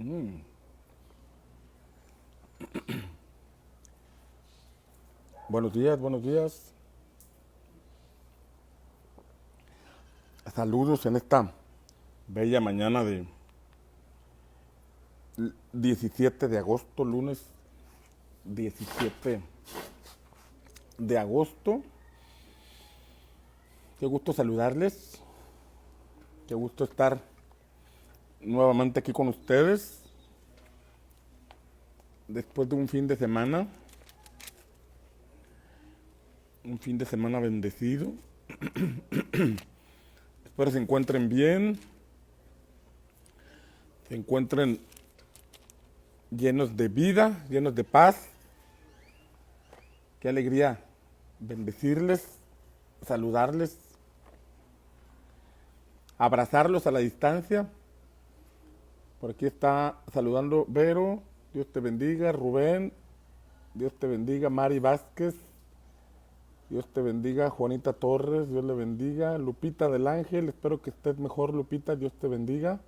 Mm. Buenos días, buenos días. Saludos en esta bella mañana de 17 de agosto, lunes 17 de agosto. Qué gusto saludarles. Qué gusto estar nuevamente aquí con ustedes después de un fin de semana. Un fin de semana bendecido. Espero se encuentren bien, se encuentren llenos de vida, llenos de paz. Qué alegría bendecirles, saludarles, abrazarlos a la distancia. Por aquí está saludando Vero, Dios te bendiga. Rubén, Dios te bendiga. Mari Vázquez, Dios te bendiga. Juanita Torres, Dios le bendiga. Lupita del Ángel, espero que estés mejor, Lupita, Dios te bendiga.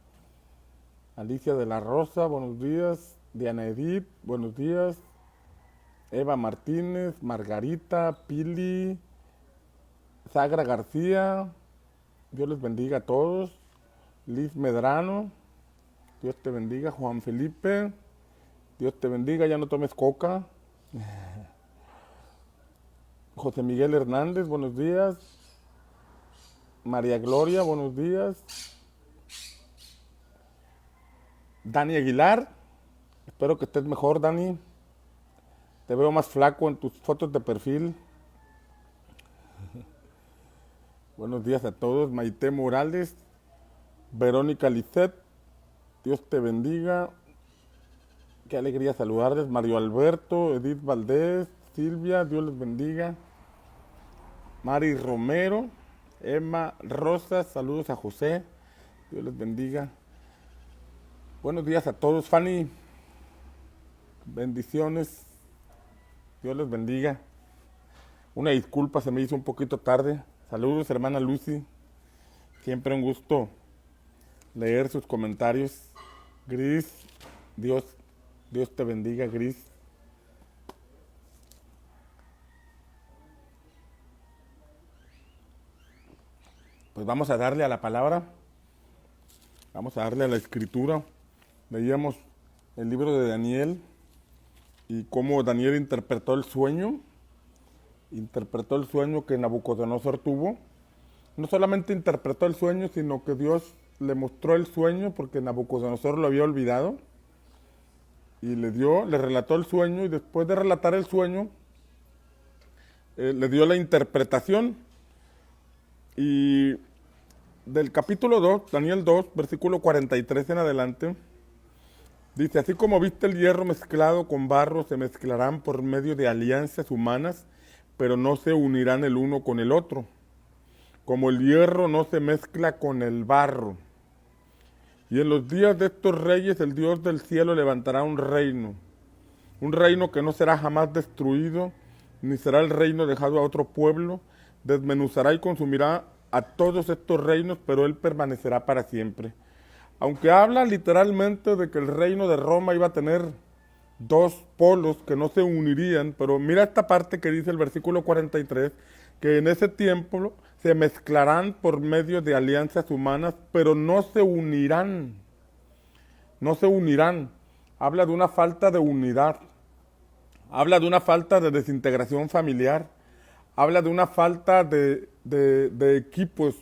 Alicia de la Rosa, buenos días. Diana Edith, buenos días. Eva Martínez, Margarita, Pili, Sagra García, Dios les bendiga a todos. Liz Medrano, Dios te bendiga. Juan Felipe, Dios te bendiga, ya no tomes coca. José Miguel Hernández, buenos días. María Gloria, buenos días. Dani Aguilar, espero que estés mejor, Dani. Te veo más flaco en tus fotos de perfil. Buenos días a todos. Maite Morales, Verónica Lisset, Dios te bendiga. Qué alegría saludarles. Mario Alberto, Edith Valdés, Silvia, Dios les bendiga. Mari Romero, Emma Rosas, saludos a José, Dios les bendiga. Buenos días a todos. Fanny, bendiciones, Dios les bendiga. Una disculpa, se me hizo un poquito tarde. Saludos, hermana Lucy. Siempre un gusto leer sus comentarios. Gris, Dios te bendiga, Gris. Pues vamos a darle a la palabra, vamos a darle a la escritura. Leíamos el libro de Daniel y cómo Daniel interpretó el sueño que Nabucodonosor tuvo. No solamente interpretó el sueño, sino que Dios le mostró el sueño porque Nabucodonosor lo había olvidado y le relató el sueño, y después de relatar el sueño le dio la interpretación. Y del capítulo 2, Daniel 2, versículo 43 en adelante, dice: así como viste el hierro mezclado con barro, se mezclarán por medio de alianzas humanas, pero no se unirán el uno con el otro, como el hierro no se mezcla con el barro. Y en los días de estos reyes el Dios del cielo levantará un reino que no será jamás destruido, ni será el reino dejado a otro pueblo. Desmenuzará y consumirá a todos estos reinos, pero él permanecerá para siempre. Aunque habla literalmente de que el reino de Roma iba a tener dos polos que no se unirían, pero mira esta parte que dice el versículo 43, que en ese tiempo se mezclarán por medio de alianzas humanas, pero no se unirán. No se unirán. Habla de una falta de unidad. Habla de una falta de desintegración familiar. Habla de una falta de equipos.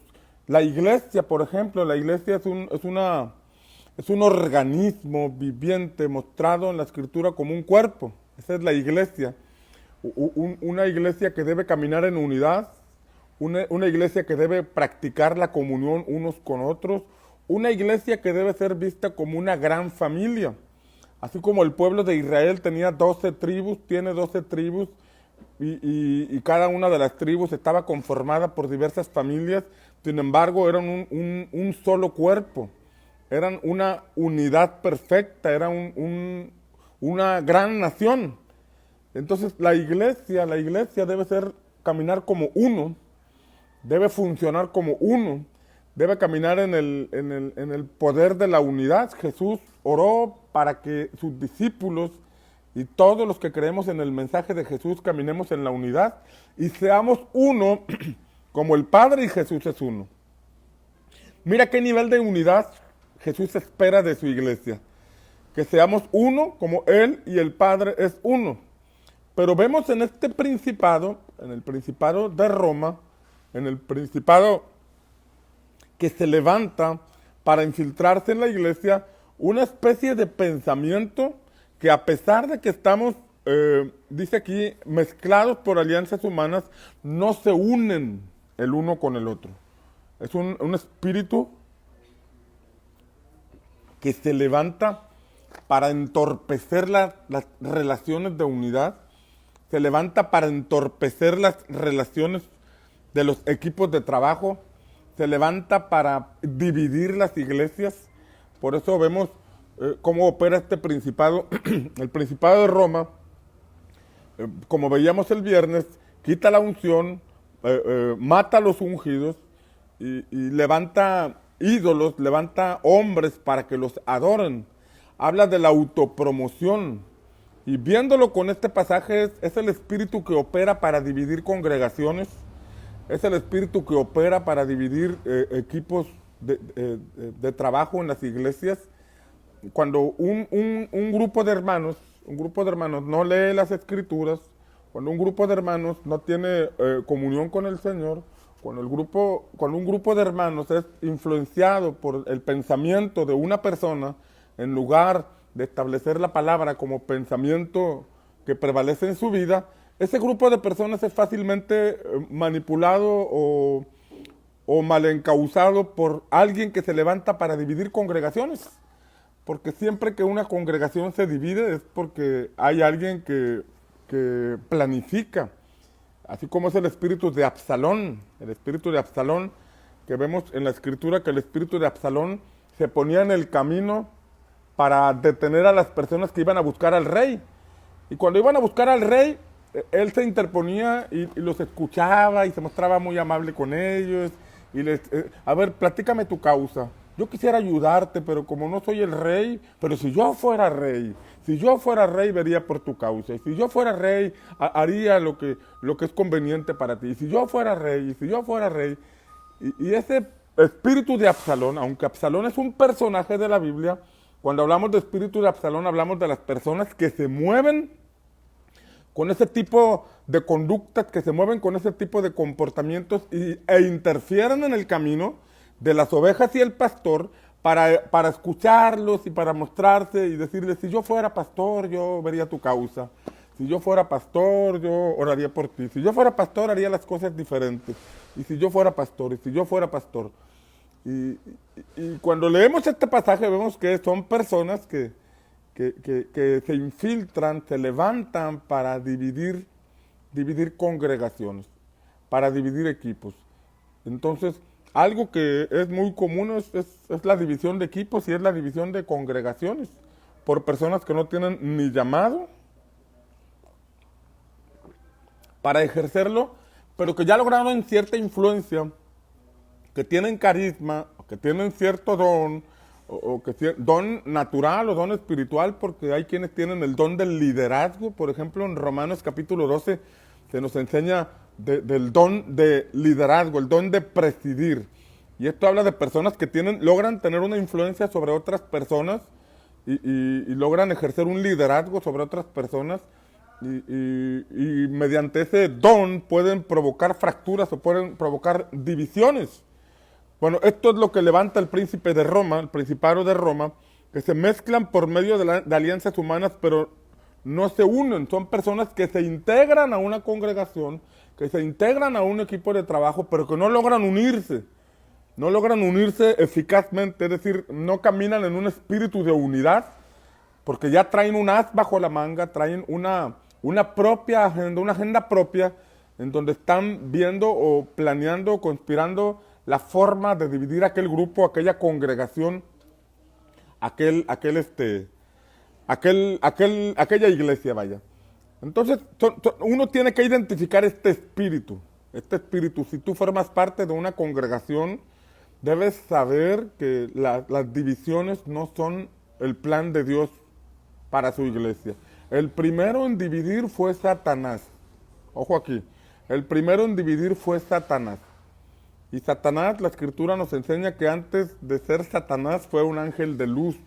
La iglesia, por ejemplo, la iglesia es un organismo viviente mostrado en la Escritura como un cuerpo. Esa es la iglesia. Una iglesia que debe caminar en unidad, una iglesia que debe practicar la comunión unos con otros, una iglesia que debe ser vista como una gran familia. Así como el pueblo de Israel tenía 12 tribus, tiene 12 tribus, y cada una de las tribus estaba conformada por diversas familias. Sin embargo, eran un solo cuerpo, eran una unidad perfecta, era una gran nación. Entonces la iglesia debe caminar como uno, debe funcionar como uno, debe caminar en el poder de la unidad. Jesús oró para que sus discípulos y todos los que creemos en el mensaje de Jesús caminemos en la unidad y seamos uno como el Padre y Jesús es uno. Mira qué nivel de unidad Jesús espera de su iglesia. Que seamos uno como Él y el Padre es uno. Pero vemos en este principado, en el principado de Roma, en el principado que se levanta para infiltrarse en la iglesia, una especie de pensamiento que a pesar de que estamos, dice aquí, mezclados por alianzas humanas, no se unen el uno con el otro. Es un espíritu que se levanta para entorpecer las relaciones de unidad, se levanta para entorpecer las relaciones de los equipos de trabajo, se levanta para dividir las iglesias. Por eso vemos cómo opera este principado. El principado de Roma, como veíamos el viernes, quita la unción, mata a los ungidos y levanta ídolos, levanta hombres para que los adoren. Habla de la autopromoción. Y viéndolo con este pasaje, es el espíritu que opera para dividir congregaciones, es el espíritu que opera para dividir equipos de trabajo en las iglesias. Cuando un grupo de hermanos no lee las escrituras, cuando un grupo de hermanos no tiene comunión con el Señor, cuando un grupo de hermanos es influenciado por el pensamiento de una persona, en lugar de establecer la palabra como pensamiento que prevalece en su vida, ese grupo de personas es fácilmente manipulado o mal encauzado por alguien que se levanta para dividir congregaciones. Porque siempre que una congregación se divide es porque hay alguien que planifica. Así como es el espíritu de Absalón, que vemos en la escritura que el espíritu de Absalón se ponía en el camino para detener a las personas que iban a buscar al rey. Y cuando iban a buscar al rey, él se interponía y los escuchaba y se mostraba muy amable con ellos. Y les, a ver, platícame tu causa. Yo quisiera ayudarte, pero como no soy el rey, pero si yo fuera rey vería por tu causa. Y si yo fuera rey, haría lo que es conveniente para ti. Y si yo fuera rey, y ese espíritu de Absalón, aunque Absalón es un personaje de la Biblia, cuando hablamos de espíritu de Absalón, hablamos de las personas que se mueven con ese tipo de conductas, que se mueven con ese tipo de comportamientos e interfieren en el camino de las ovejas y el pastor para escucharlos y para mostrarse y decirles, si yo fuera pastor, yo vería tu causa. Si yo fuera pastor, yo oraría por ti. Si yo fuera pastor, haría las cosas diferentes. Y si yo fuera pastor, Y cuando leemos este pasaje vemos que son personas que se infiltran, se levantan para dividir congregaciones, para dividir equipos. Entonces, algo que es muy común es la división de equipos y es la división de congregaciones por personas que no tienen ni llamado para ejercerlo, pero que ya lograron cierta influencia, que tienen carisma, que tienen cierto don, don natural o don espiritual, porque hay quienes tienen el don del liderazgo. Por ejemplo, en Romanos capítulo 12 se nos enseña del don de liderazgo, el don de presidir. Y esto habla de personas que logran tener una influencia sobre otras personas y logran ejercer un liderazgo sobre otras personas y mediante ese don pueden provocar fracturas o pueden provocar divisiones. Bueno, esto es lo que levanta el príncipe de Roma, el principado de Roma, que se mezclan por medio de alianzas humanas, pero no se unen. Son personas que se integran a una congregación, que se integran a un equipo de trabajo, pero que no logran unirse. No logran unirse eficazmente, es decir, no caminan en un espíritu de unidad, porque ya traen un as bajo la manga, traen una propia agenda, una agenda propia, en donde están viendo o planeando o conspirando la forma de dividir aquel grupo, aquella congregación, aquella iglesia, vaya. Entonces, uno tiene que identificar este espíritu. Si tú formas parte de una congregación, Debes saber que las divisiones no son el plan de Dios para su iglesia. El primero en dividir fue Satanás. Ojo aquí. El primero en dividir fue Satanás. Y Satanás, la escritura nos enseña que antes de ser Satanás fue un ángel de luz.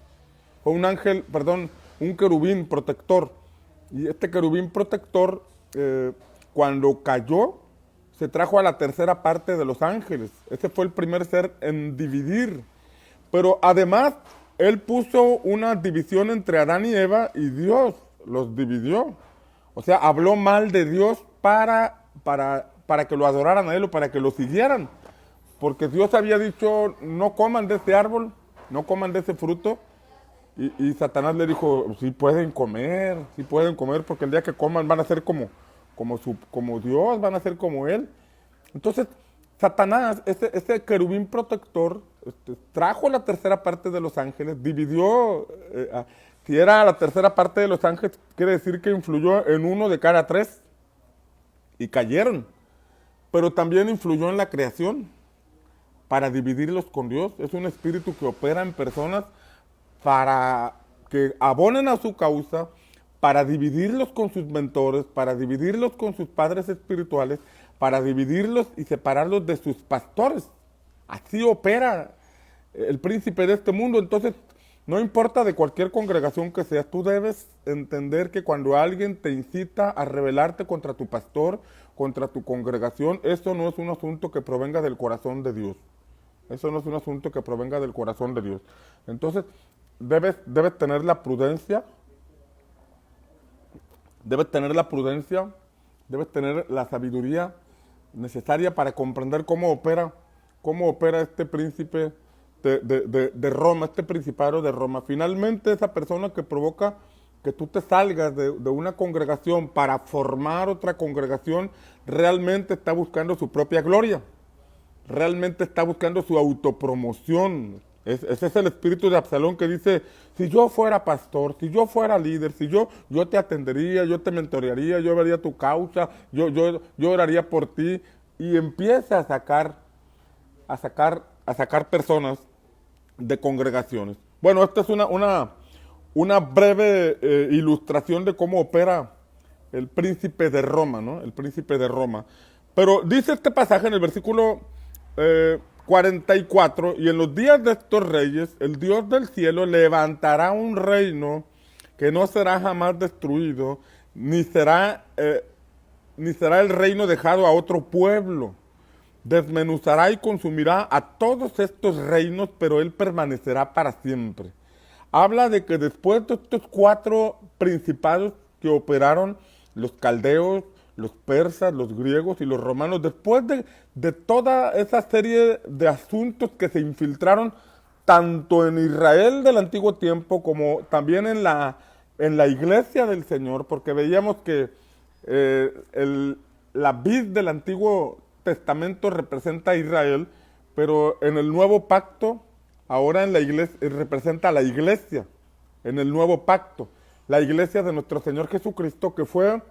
Fue un ángel, perdón, un querubín protector. Y este querubín protector, cuando cayó, se trajo a la tercera parte de los ángeles. Ese fue el primer ser en dividir. Pero además, él puso una división entre Adán y Eva y Dios los dividió. O sea, habló mal de Dios para que lo adoraran a él o para que lo siguieran. Porque Dios había dicho, no coman de ese árbol, no coman de ese fruto. Y Satanás le dijo, sí pueden comer, porque el día que coman van a ser como Dios, van a ser como Él. Entonces, Satanás, ese querubín protector, trajo la tercera parte de los ángeles, dividió, si era la tercera parte de los ángeles, quiere decir que influyó en uno de cada tres, y cayeron. Pero también influyó en la creación, para dividirlos con Dios. Es un espíritu que opera en personas para que abonen a su causa, para dividirlos con sus mentores, para dividirlos con sus padres espirituales, para dividirlos y separarlos de sus pastores. Así opera el príncipe de este mundo. Entonces, no importa de cualquier congregación que seas, tú debes entender que cuando alguien te incita a rebelarte contra tu pastor, contra tu congregación, eso no es un asunto que provenga del corazón de Dios. Eso no es un asunto que provenga del corazón de Dios. Entonces, debes tener la prudencia, debes tener la sabiduría necesaria para comprender cómo opera este príncipe de Roma, este principado de Roma. Finalmente, esa persona que provoca que tú te salgas de una congregación para formar otra congregación, realmente está buscando su propia gloria. Realmente está buscando su autopromoción. Ese es el espíritu de Absalón que dice, si yo fuera pastor, si yo fuera líder, si yo te atendería, yo te mentorearía, yo vería tu causa, yo oraría por ti. Y empieza a sacar personas de congregaciones. Bueno, esta es una breve ilustración de cómo opera el príncipe de Roma, ¿no? El príncipe de Roma. Pero dice este pasaje en el versículo 44, y en los días de estos reyes, el Dios del cielo levantará un reino que no será jamás destruido, ni será el reino dejado a otro pueblo. Desmenuzará y consumirá a todos estos reinos, pero él permanecerá para siempre. Habla de que después de estos 4 principados que operaron, los caldeos, los persas, los griegos y los romanos, después de toda esa serie de asuntos que se infiltraron tanto en Israel del antiguo tiempo como también en la iglesia del Señor, porque veíamos que la vid del Antiguo Testamento representa a Israel, pero en el nuevo pacto, ahora en la iglesia, representa a la iglesia, en el nuevo pacto, la iglesia de nuestro Señor Jesucristo, que fue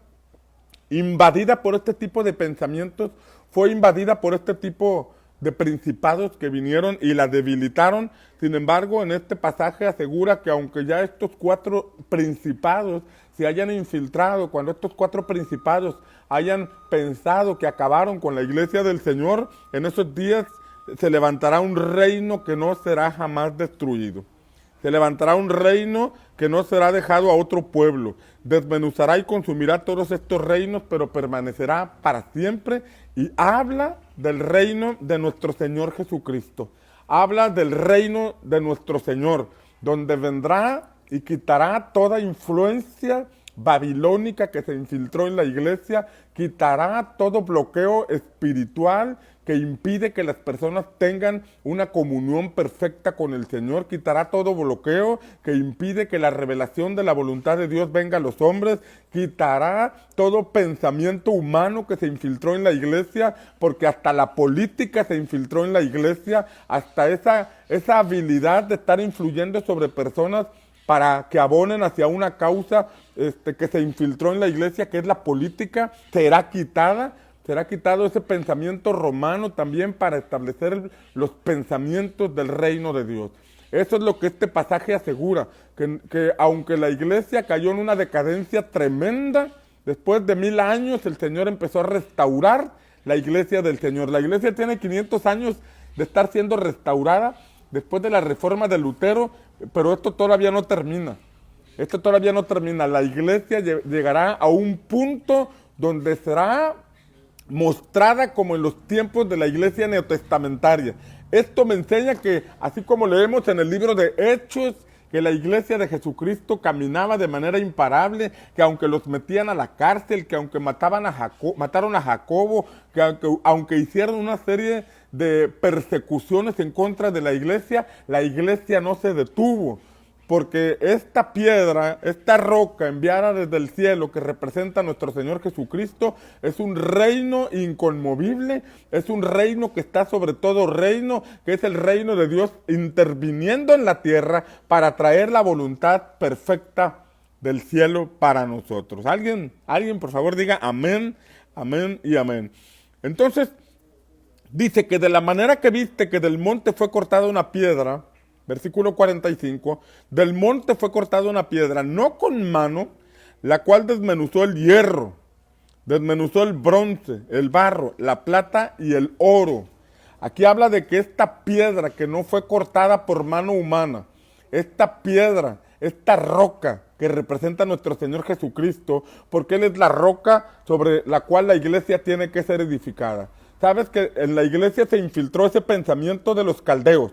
invadida por este tipo de pensamientos, fue invadida por este tipo de principados que vinieron y la debilitaron. Sin embargo, en este pasaje asegura que aunque ya estos 4 principados se hayan infiltrado, cuando estos 4 principados hayan pensado que acabaron con la iglesia del Señor, en esos días se levantará un reino que no será jamás destruido. Se levantará un reino que no será dejado a otro pueblo. Desmenuzará y consumirá todos estos reinos, pero permanecerá para siempre. Y habla del reino de nuestro Señor Jesucristo. Habla del reino de nuestro Señor, donde vendrá y quitará toda influencia babilónica que se infiltró en la iglesia, quitará todo bloqueo espiritual que impide que las personas tengan una comunión perfecta con el Señor, quitará todo bloqueo que impide que la revelación de la voluntad de Dios venga a los hombres, quitará todo pensamiento humano que se infiltró en la iglesia, porque hasta la política se infiltró en la iglesia, hasta esa habilidad de estar influyendo sobre personas para que abonen hacia una causa que se infiltró en la iglesia, que es la política, será quitada. será quitado ese pensamiento romano también para establecer los pensamientos del reino de Dios. Eso es lo que este pasaje asegura, que aunque la iglesia cayó en una decadencia tremenda, después de 1000 años el Señor empezó a restaurar la iglesia del Señor. La iglesia tiene 500 años de estar siendo restaurada después de la reforma de Lutero, pero esto todavía no termina. Esto todavía no termina. La iglesia llegará a un punto donde será mostrada como en los tiempos de la iglesia neotestamentaria. Esto me enseña que, así como leemos en el libro de Hechos, que la iglesia de Jesucristo caminaba de manera imparable, que aunque los metían a la cárcel, que aunque mataron a Jacobo, que aunque hicieron una serie de persecuciones en contra de la iglesia no se detuvo. Porque esta piedra, esta roca enviada desde el cielo que representa a nuestro Señor Jesucristo, es un reino inconmovible, es un reino que está sobre todo reino, que es el reino de Dios interviniendo en la tierra para traer la voluntad perfecta del cielo para nosotros. Alguien por favor diga amén, amén y amén. Entonces, dice que de la manera que viste que del monte fue cortada una piedra, versículo 45, del monte fue cortada una piedra, no con mano, la cual desmenuzó el hierro, desmenuzó el bronce, el barro, la plata y el oro. Aquí habla de que esta piedra que no fue cortada por mano humana, esta piedra, esta roca que representa a nuestro Señor Jesucristo, porque Él es la roca sobre la cual la iglesia tiene que ser edificada. Sabes que en la iglesia se infiltró ese pensamiento de los caldeos,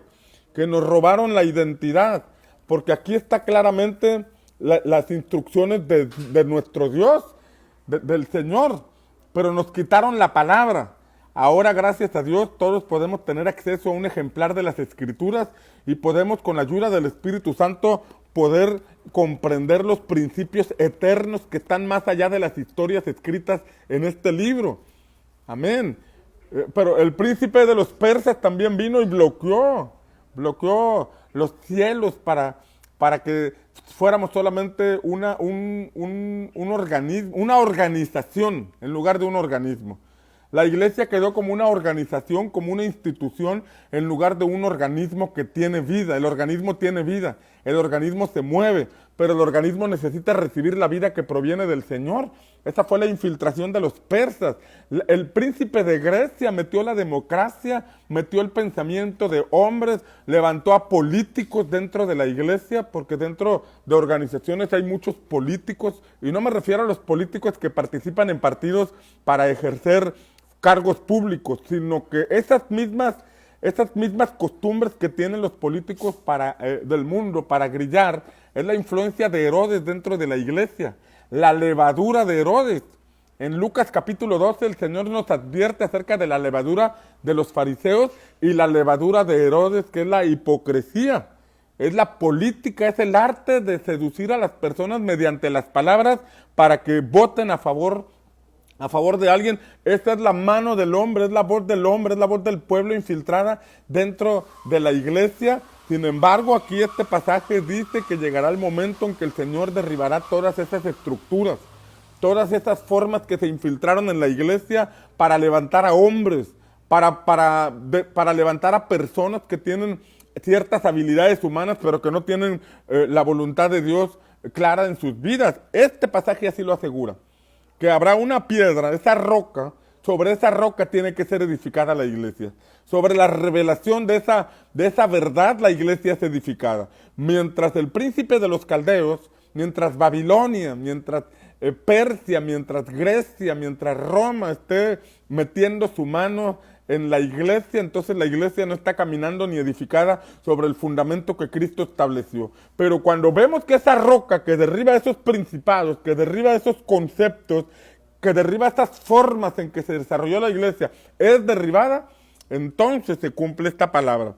que nos robaron la identidad, porque aquí está claramente las instrucciones de nuestro Dios, del Señor, pero nos quitaron la palabra. Ahora, gracias a Dios, todos podemos tener acceso a un ejemplar de las Escrituras y podemos, con la ayuda del Espíritu Santo, poder comprender los principios eternos que están más allá de las historias escritas en este libro. Amén. Pero el príncipe de los persas también vino y bloqueó los cielos para que fuéramos solamente un organismo, una organización en lugar de un organismo. La iglesia quedó como una organización, como una institución, en lugar de un organismo que tiene vida. El organismo tiene vida, el organismo se mueve, pero el organismo necesita recibir la vida que proviene del Señor. Esa fue la infiltración de los persas. El príncipe de Grecia metió la democracia, metió el pensamiento de hombres, levantó a políticos dentro de la iglesia, porque dentro de organizaciones hay muchos políticos, y no me refiero a los políticos que participan en partidos para ejercer cargos públicos, sino que esas mismas costumbres que tienen los políticos del mundo para grillar, es la influencia de Herodes dentro de la iglesia, la levadura de Herodes. En Lucas capítulo 12 el Señor nos advierte acerca de la levadura de los fariseos y la levadura de Herodes, que es la hipocresía, es la política, es el arte de seducir a las personas mediante las palabras para que voten a favor de alguien. Esta es la mano del hombre, es la voz del hombre, es la voz del pueblo infiltrada dentro de la iglesia. Sin embargo, aquí este pasaje dice que llegará el momento en que el Señor derribará todas esas estructuras, todas esas formas que se infiltraron en la iglesia para levantar a hombres, para levantar a personas que tienen ciertas habilidades humanas, pero que no tienen la voluntad de Dios clara en sus vidas. Este pasaje así lo asegura, que habrá una piedra, esa roca, sobre esa roca tiene que ser edificada la iglesia. Sobre la revelación de esa verdad, la iglesia es edificada. Mientras el príncipe de los caldeos, mientras Babilonia, mientras Persia, mientras Grecia, mientras Roma esté metiendo su mano en la iglesia, entonces la iglesia no está caminando ni edificada sobre el fundamento que Cristo estableció. Pero cuando vemos que esa roca que derriba esos principados, que derriba esos conceptos, que derriba estas formas en que se desarrolló la iglesia, es derribada, entonces se cumple esta palabra,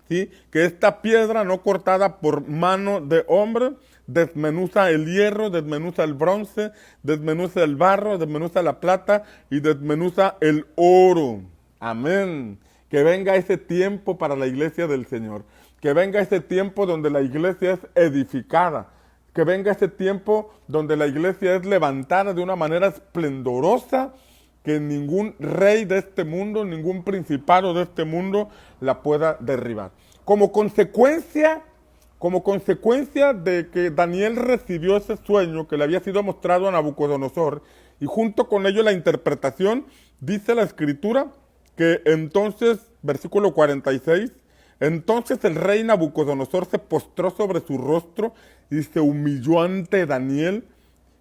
¿sí? Que esta piedra no cortada por mano de hombre desmenuza el hierro, desmenuza el bronce, desmenuza el barro, desmenuza la plata y desmenuza el oro. Amén. Que venga ese tiempo para la iglesia del Señor. Que venga ese tiempo donde la iglesia es edificada. Que venga ese tiempo donde la iglesia es levantada de una manera esplendorosa, que ningún rey de este mundo, ningún principado de este mundo la pueda derribar. Como consecuencia de que Daniel recibió ese sueño que le había sido mostrado a Nabucodonosor, y junto con ello la interpretación, dice la escritura que entonces, versículo 46, entonces el rey Nabucodonosor se postró sobre su rostro y se humilló ante Daniel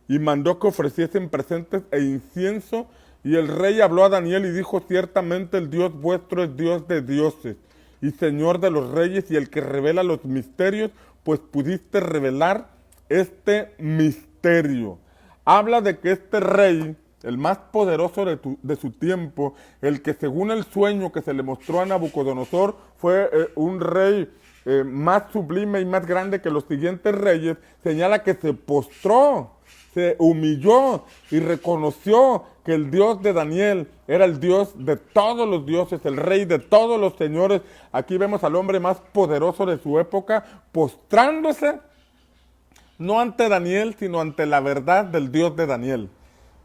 y mandó que ofreciesen presentes e incienso. Y el rey habló a Daniel y dijo: ciertamente el Dios vuestro es Dios de dioses y Señor de los reyes y el que revela los misterios, pues pudiste revelar este misterio. Habla de que este rey, el más poderoso de su tiempo, el que según el sueño que se le mostró a Nabucodonosor fue un rey más sublime y más grande que los siguientes reyes, señala que se postró, se humilló y reconoció que el Dios de Daniel era el Dios de todos los dioses, el rey de todos los señores. Aquí vemos al hombre más poderoso de su época postrándose, no ante Daniel, sino ante la verdad del Dios de Daniel.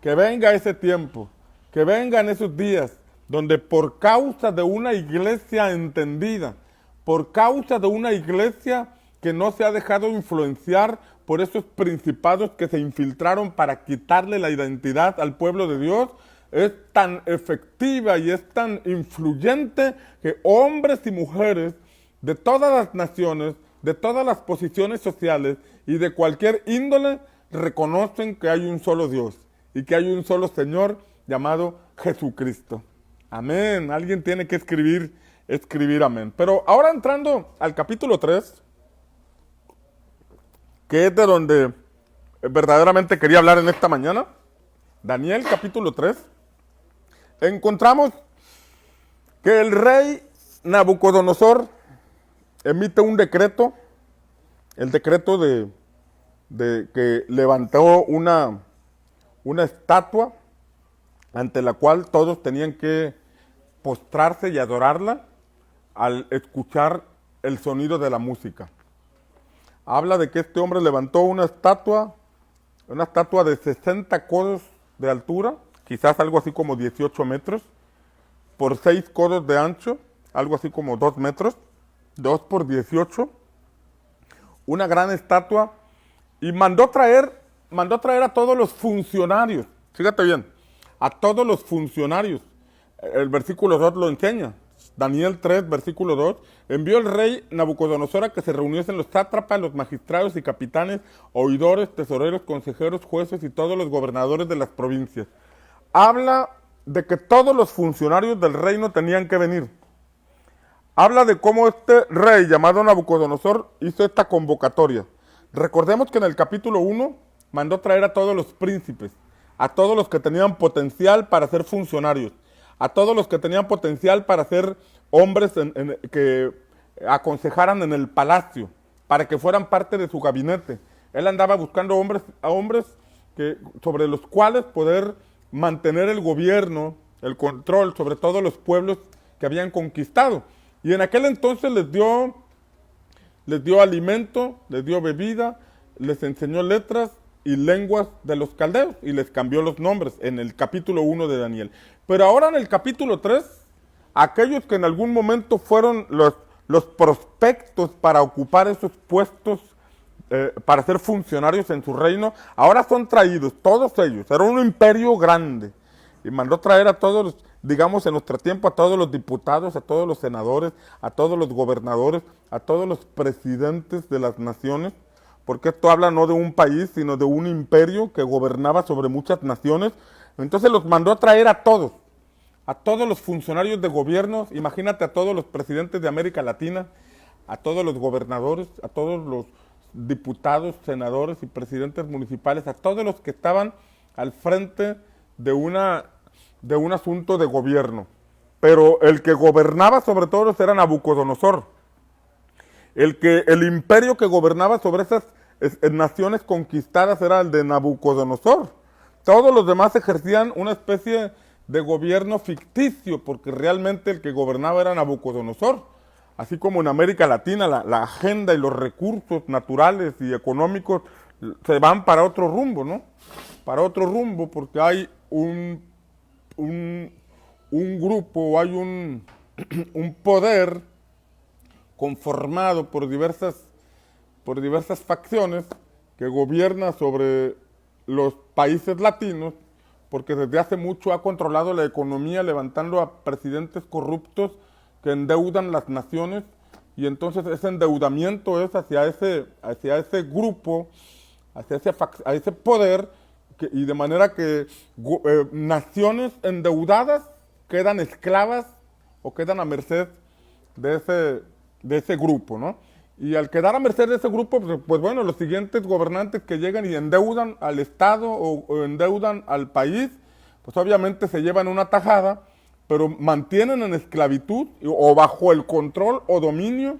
Que venga ese tiempo, que vengan esos días, donde por causa de una iglesia entendida, por causa de una iglesia que no se ha dejado influenciar por esos principados que se infiltraron para quitarle la identidad al pueblo de Dios, es tan efectiva y es tan influyente que hombres y mujeres de todas las naciones, de todas las posiciones sociales y de cualquier índole reconocen que hay un solo Dios y que hay un solo Señor llamado Jesucristo. Amén. Alguien tiene que escribir amén. Pero ahora entrando al capítulo 3, que es de donde verdaderamente quería hablar en esta mañana, Daniel capítulo 3, encontramos que el rey Nabucodonosor emite un decreto, el decreto de que levantó una estatua ante la cual todos tenían que postrarse y adorarla al escuchar el sonido de la música. Habla de que este hombre levantó una estatua de 60 codos de altura, quizás algo así como 18 metros, por 6 codos de ancho, algo así como 2 metros, 2 por 18, una gran estatua, y mandó traer a todos los funcionarios, fíjate bien, a todos los funcionarios. El versículo 2 lo enseña. Daniel 3, versículo 2, envió el rey Nabucodonosor a que se reuniesen los sátrapas, los magistrados y capitanes, oidores, tesoreros, consejeros, jueces y todos los gobernadores de las provincias. Habla de que todos los funcionarios del reino tenían que venir. Habla de cómo este rey llamado Nabucodonosor hizo esta convocatoria. Recordemos que en el capítulo 1 mandó traer a todos los príncipes, a todos los que tenían potencial para ser funcionarios, a todos los que tenían potencial para ser hombres que aconsejaran en el palacio, para que fueran parte de su gabinete. Él andaba buscando hombres sobre los cuales poder mantener el gobierno, el control sobre todos los pueblos que habían conquistado. Y en aquel entonces les dio alimento, les dio bebida, les enseñó letras y lenguas de los caldeos y les cambió los nombres en el capítulo 1 de Daniel. Pero ahora en el capítulo 3, aquellos que en algún momento fueron los prospectos para ocupar esos puestos, para ser funcionarios en su reino, ahora son traídos, todos ellos. Era un imperio grande y mandó traer a todos, digamos en nuestro tiempo, a todos los diputados, a todos los senadores, a todos los gobernadores, a todos los presidentes de las naciones, porque esto habla no de un país, sino de un imperio que gobernaba sobre muchas naciones. Entonces los mandó a traer a todos los funcionarios de gobierno, imagínate a todos los presidentes de América Latina, a todos los gobernadores, a todos los diputados, senadores y presidentes municipales, a todos los que estaban al frente de un asunto de gobierno. Pero el que gobernaba sobre todos era Nabucodonosor. El imperio que gobernaba sobre esas naciones conquistadas era el de Nabucodonosor. Todos los demás ejercían una especie de gobierno ficticio, porque realmente el que gobernaba era Nabucodonosor. Así como en América Latina la agenda y los recursos naturales y económicos se van para otro rumbo, ¿no? Para otro rumbo, porque hay un un, un grupo o hay un poder conformado por diversas facciones que gobierna sobre los países latinos, porque desde hace mucho ha controlado la economía levantando a presidentes corruptos que endeudan las naciones, y entonces ese endeudamiento es hacia ese grupo, a ese poder, y de manera que naciones endeudadas quedan esclavas o quedan a merced de ese grupo, ¿no? Y al quedar a merced de ese grupo, pues bueno, los siguientes gobernantes que llegan y endeudan al Estado o endeudan al país, pues obviamente se llevan una tajada, pero mantienen en esclavitud o bajo el control o dominio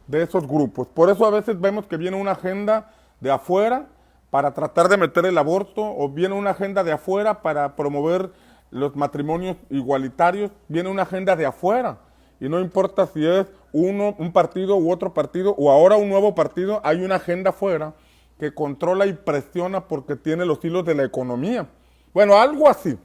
de esos grupos. Por eso a veces vemos que viene una agenda de afuera para tratar de meter el aborto, o viene una agenda de afuera para promover los matrimonios igualitarios, viene una agenda de afuera. Y no importa si es un partido u otro partido, o ahora un nuevo partido, hay una agenda afuera que controla y presiona porque tiene los hilos de la economía. Bueno, algo así.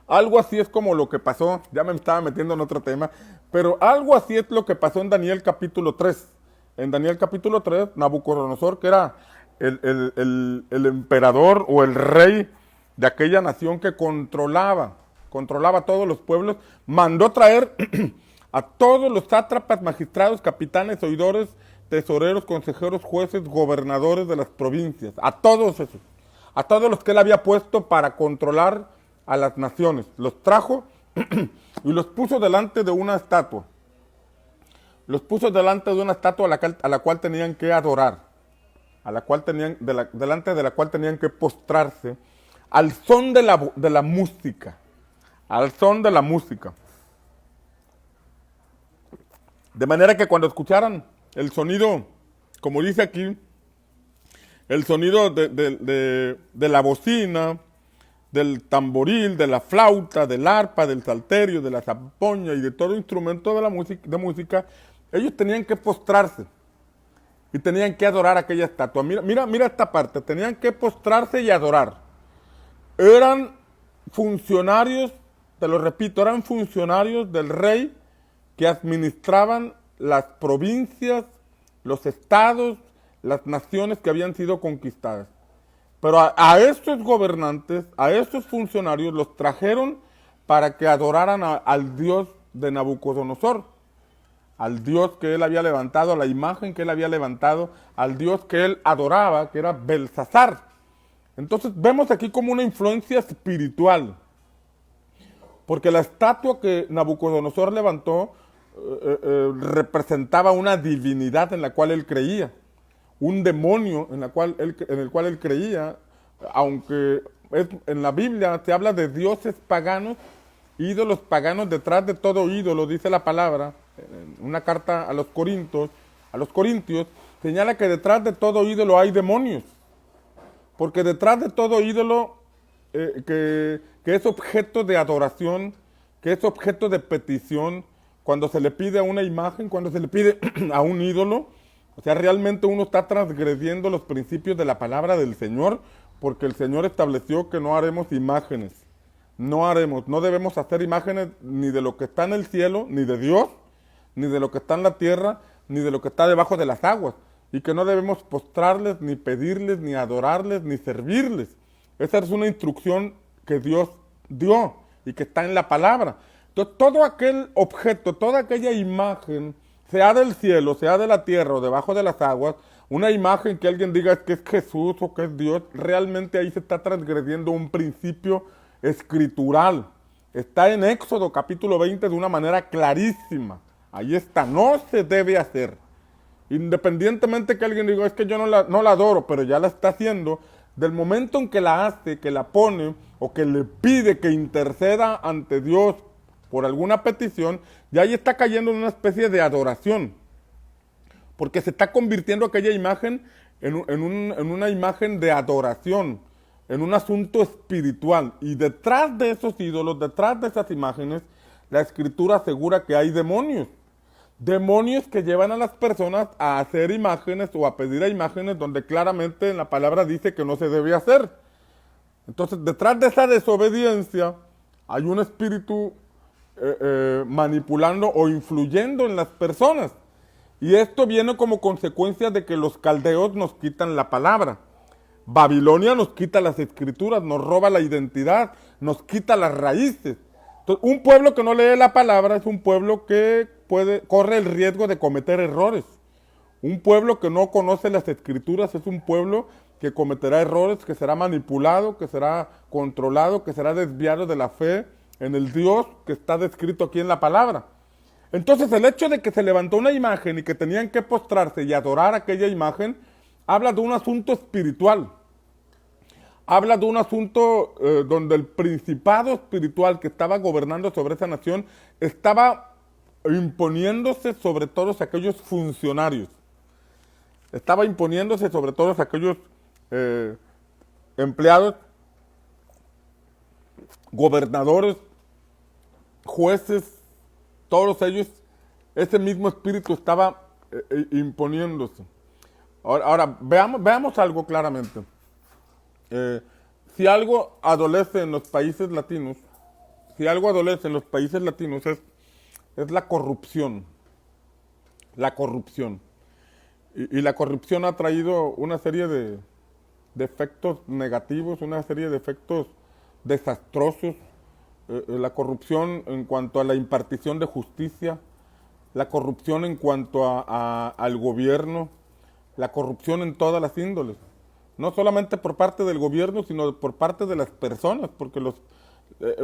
Algo así es como lo que pasó, ya me estaba metiendo en otro tema, pero algo así es lo que pasó en Daniel capítulo 3. En Daniel capítulo 3, Nabucodonosor, que era el emperador o el rey de aquella nación que controlaba todos los pueblos, mandó traer a todos los sátrapas, magistrados, capitanes, oidores, tesoreros, consejeros, jueces, gobernadores de las provincias, a todos esos, a todos los que él había puesto para controlar a las naciones. Los trajo y los puso delante de una estatua. Los puso delante de una estatua a la cual tenían que adorar, delante de la cual tenían que postrarse, al son de la música, al son de la música. De manera que cuando escucharan el sonido, como dice aquí, el sonido de la bocina, del tamboril, de la flauta, del arpa, del salterio, de la zampoña y de todo instrumento de música, ellos tenían que postrarse y tenían que adorar aquella estatua. Mira esta parte, tenían que postrarse y adorar. Eran funcionarios, te lo repito, eran funcionarios del rey que administraban las provincias, los estados, las naciones que habían sido conquistadas. Pero a estos gobernantes, a estos funcionarios, los trajeron para que adoraran al Dios de Nabucodonosor, al Dios que él había levantado, a la imagen que él había levantado, al Dios que él adoraba, que era Belsasar. Entonces vemos aquí como una influencia espiritual, porque la estatua que Nabucodonosor levantó representaba una divinidad en la cual él creía, un demonio en el cual él creía, aunque en la Biblia se habla de dioses paganos, ídolos paganos. Detrás de todo ídolo, dice la palabra, en una carta a los Corintios, señala que detrás de todo ídolo hay demonios, porque detrás de todo ídolo que es objeto de adoración, que es objeto de petición, cuando se le pide a una imagen, cuando se le pide a un ídolo, o sea, realmente uno está transgrediendo los principios de la palabra del Señor, porque el Señor estableció que no haremos imágenes. No debemos hacer imágenes ni de lo que está en el cielo, ni de Dios, ni de lo que está en la tierra, ni de lo que está debajo de las aguas. Y que no debemos postrarles, ni pedirles, ni adorarles, ni servirles. Esa es una instrucción que Dios dio y que está en la palabra. Entonces, todo aquel objeto, toda aquella imagen, sea del cielo, sea de la tierra o debajo de las aguas, una imagen que alguien diga que es Jesús o que es Dios, realmente ahí se está transgrediendo un principio escritural. Está en Éxodo capítulo 20 de una manera clarísima. Ahí está, no se debe hacer. Independientemente que alguien diga, es que yo no la adoro, pero ya la está haciendo, del momento en que la hace, que la pone, o que le pide que interceda ante Dios por alguna petición, ya ahí está cayendo en una especie de adoración, porque se está convirtiendo aquella imagen en una imagen de adoración, en un asunto espiritual. Y detrás de esos ídolos, detrás de esas imágenes, la Escritura asegura que hay demonios. Demonios que llevan a las personas a hacer imágenes o a pedir a imágenes donde claramente en la palabra dice que no se debe hacer. Entonces, detrás de esa desobediencia hay un espíritu manipulando o influyendo en las personas. Y esto viene como consecuencia de que los caldeos nos quitan la palabra. Babilonia nos quita las escrituras, nos roba la identidad, nos quita las raíces. Entonces, un pueblo que no lee la palabra es un pueblo que corre el riesgo de cometer errores. Un pueblo que no conoce las escrituras es un pueblo que cometerá errores, que será manipulado, que será controlado, que será desviado de la fe en el Dios que está descrito aquí en la palabra. Entonces el hecho de que se levantó una imagen y que tenían que postrarse y adorar aquella imagen, habla de un asunto espiritual. Habla de un asunto donde el principado espiritual que estaba gobernando sobre esa nación estaba imponiéndose sobre todos aquellos funcionarios. Estaba imponiéndose sobre todos aquellos empleados, gobernadores, jueces, todos ellos, ese mismo espíritu estaba imponiéndose. Ahora veamos algo claramente. Si algo adolece en los países latinos, es la corrupción. La corrupción. Y la corrupción ha traído una serie de efectos negativos, una serie de efectos desastrosos. La corrupción en cuanto a la impartición de justicia, la corrupción en cuanto al gobierno, la corrupción en todas las índoles. No solamente por parte del gobierno, sino por parte de las personas, porque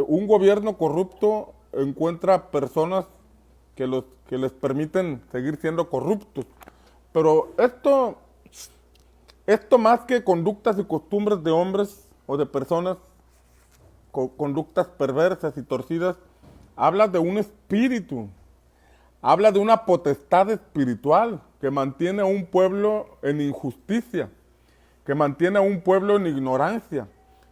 un gobierno corrupto encuentra personas que les permiten seguir siendo corruptos. Pero esto más que conductas y costumbres de hombres o de personas, conductas perversas y torcidas, habla de un espíritu, habla de una potestad espiritual que mantiene a un pueblo en injusticia, que mantiene a un pueblo en ignorancia,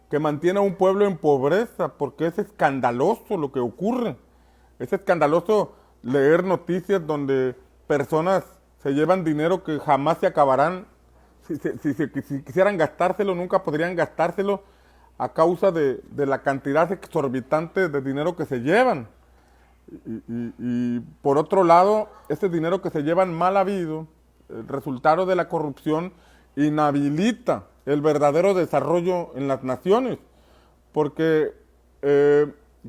que mantiene a un pueblo en pobreza, porque es escandaloso lo que ocurre. Es escandaloso leer noticias donde personas se llevan dinero que jamás se acabarán. Si quisieran gastárselo, nunca podrían gastárselo a causa de la cantidad exorbitante de dinero que se llevan. Y por otro lado, ese dinero que se llevan mal habido, el resultado de la corrupción, inhabilita el verdadero desarrollo en las naciones. Porque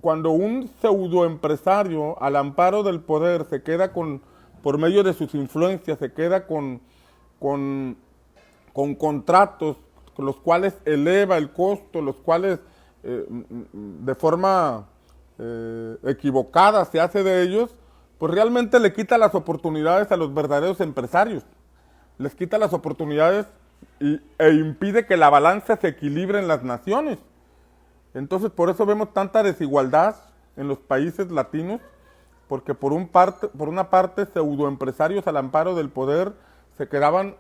cuando un pseudoempresario al amparo del poder se queda por medio de sus influencias, se queda con contratos con los cuales eleva el costo, los cuales de forma equivocada se hace de ellos, pues realmente le quita las oportunidades a los verdaderos empresarios. Les quita las oportunidades e impide que la balanza se equilibre en las naciones. Entonces por eso vemos tanta desigualdad en los países latinos, porque por una parte pseudoempresarios al amparo del poder se quedan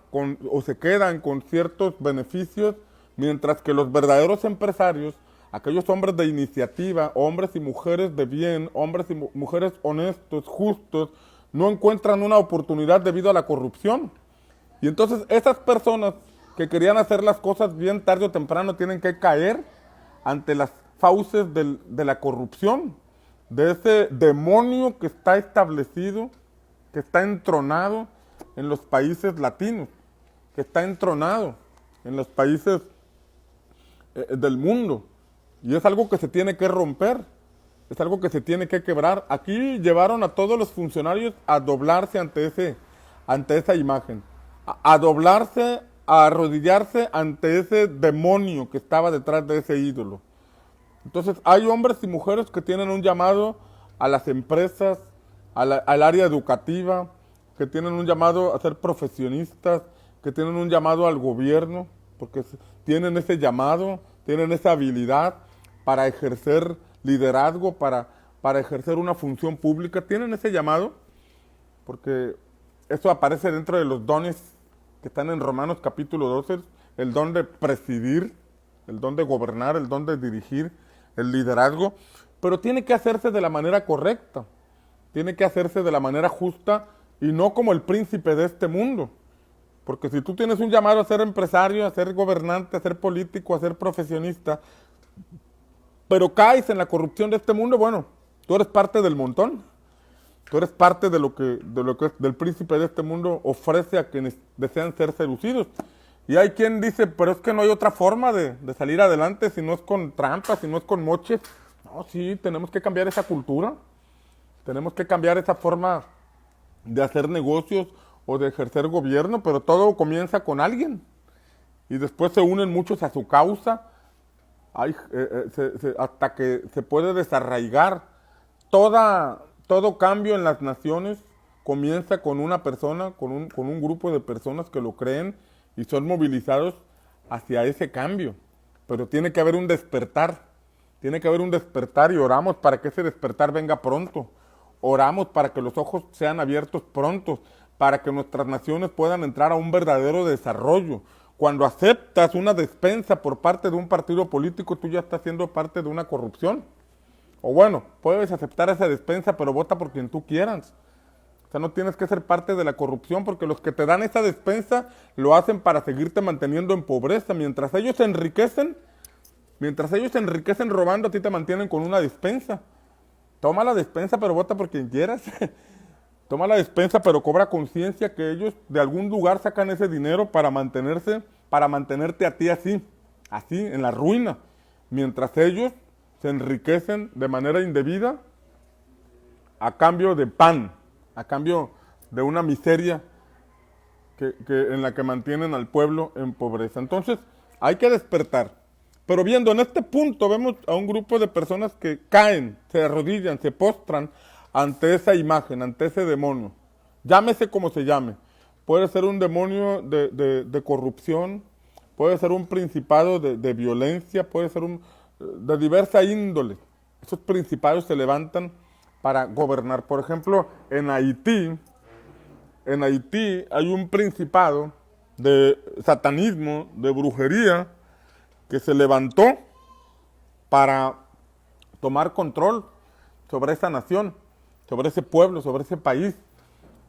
con ciertos beneficios, mientras que los verdaderos empresarios, aquellos hombres de iniciativa, hombres y mujeres de bien, hombres y mujeres honestos, justos, no encuentran una oportunidad debido a la corrupción. Y entonces esas personas que querían hacer las cosas bien, tarde o temprano tienen que caer ante las fauces de la corrupción, de ese demonio que está establecido, que está entronado en los países latinos, que está entronado en los países del mundo. Y es algo que se tiene que romper, es algo que se tiene que quebrar. Aquí llevaron a todos los funcionarios a doblarse ante esa imagen, a doblarse, a arrodillarse ante ese demonio que estaba detrás de ese ídolo. Entonces hay hombres y mujeres que tienen un llamado a las empresas, al área educativa, que tienen un llamado a ser profesionistas, que tienen un llamado al gobierno, porque tienen ese llamado, tienen esa habilidad para ejercer liderazgo, para ejercer una función pública, tienen ese llamado, porque eso aparece dentro de los dones que están en Romanos capítulo 12, el don de presidir, el don de gobernar, el don de dirigir, el liderazgo, pero tiene que hacerse de la manera correcta, tiene que hacerse de la manera justa y no como el príncipe de este mundo. Porque si tú tienes un llamado a ser empresario, a ser gobernante, a ser político, a ser profesionista, pero caes en la corrupción de este mundo, bueno, tú eres parte del montón. Tú eres parte de lo que del príncipe de este mundo ofrece a quienes desean ser seducidos. Y hay quien dice, pero es que no hay otra forma de salir adelante si no es con trampas, si no es con moches. No, sí, tenemos que cambiar esa cultura. Tenemos que cambiar esa forma de hacer negocios o de ejercer gobierno, pero todo comienza con alguien. Y después se unen muchos a su causa, hasta que se puede desarraigar. Todo cambio en las naciones comienza con una persona, con un grupo de personas que lo creen y son movilizados hacia ese cambio. Pero tiene que haber un despertar. Tiene que haber un despertar y oramos para que ese despertar venga pronto. Oramos para que los ojos sean abiertos pronto, para que nuestras naciones puedan entrar a un verdadero desarrollo. Cuando aceptas una despensa por parte de un partido político, tú ya estás siendo parte de una corrupción. O bueno, puedes aceptar esa despensa, pero vota por quien tú quieras. O sea, no tienes que ser parte de la corrupción, porque los que te dan esa despensa lo hacen para seguirte manteniendo en pobreza. Mientras ellos se enriquecen robando, a ti te mantienen con una despensa. Toma la despensa, pero vota por quien quieras. Toma la despensa, pero cobra conciencia que ellos de algún lugar sacan ese dinero para mantenerte a ti así, en la ruina. Mientras ellos se enriquecen de manera indebida a cambio de pan, a cambio de una miseria en la que mantienen al pueblo en pobreza. Entonces, hay que despertar. Pero viendo en este punto, vemos a un grupo de personas que caen, se arrodillan, se postran ante esa imagen, ante ese demonio. Llámese como se llame. Puede ser un demonio de corrupción, puede ser un principado de violencia, puede ser de diversa índole. Esos principados se levantan para gobernar. Por ejemplo, en Haití hay un principado de satanismo, de brujería, que se levantó para tomar control sobre esa nación, sobre ese pueblo, sobre ese país.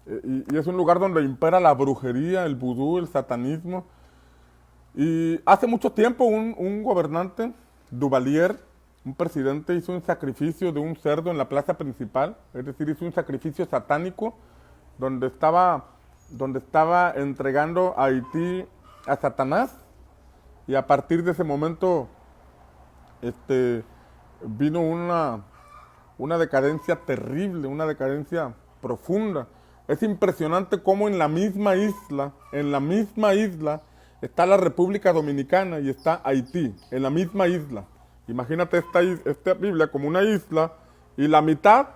Y es un lugar donde impera la brujería, el vudú, el satanismo. Y hace mucho tiempo un gobernante, Duvalier, un presidente, hizo un sacrificio de un cerdo en la plaza principal, es decir, hizo un sacrificio satánico donde estaba entregando a Haití a Satanás, y a partir de ese momento vino una decadencia terrible, una decadencia profunda. Es impresionante cómo en la misma isla, está la República Dominicana y está Haití, en la misma isla. Imagínate esta Biblia como una isla, y la mitad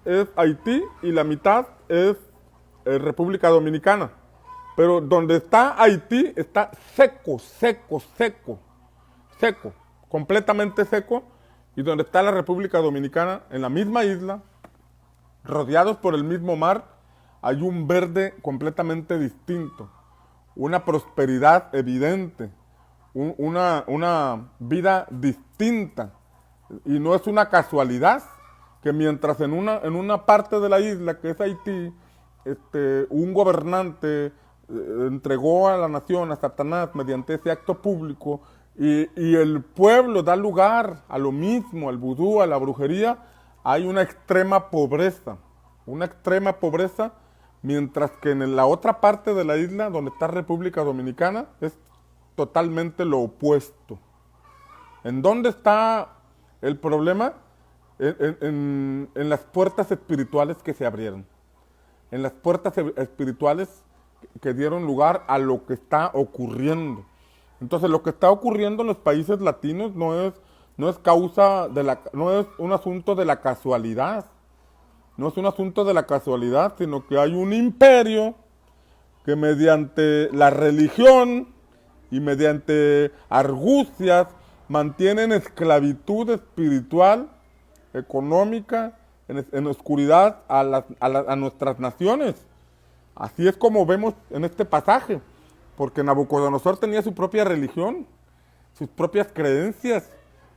es Haití y la mitad es República Dominicana. Pero donde está Haití está seco, completamente seco, y donde está la República Dominicana, en la misma isla, rodeados por el mismo mar, hay un verde completamente distinto, una prosperidad evidente, una vida distinta. Y no es una casualidad que mientras en una parte de la isla, que es Haití, un gobernante entregó a la nación, a Satanás, mediante ese acto público, y el pueblo da lugar a lo mismo, al vudú, a la brujería, hay una extrema pobreza, mientras que en la otra parte de la isla, donde está República Dominicana, es totalmente lo opuesto. ¿En dónde está el problema? En las puertas espirituales que se abrieron, en las puertas espirituales que dieron lugar a lo que está ocurriendo. Entonces, lo que está ocurriendo en los países latinos no es un asunto de la casualidad. No es un asunto de la casualidad, sino que hay un imperio que mediante la religión y mediante argucias mantiene en esclavitud espiritual, económica, en oscuridad a nuestras naciones. Así es como vemos en este pasaje, porque Nabucodonosor tenía su propia religión, sus propias creencias.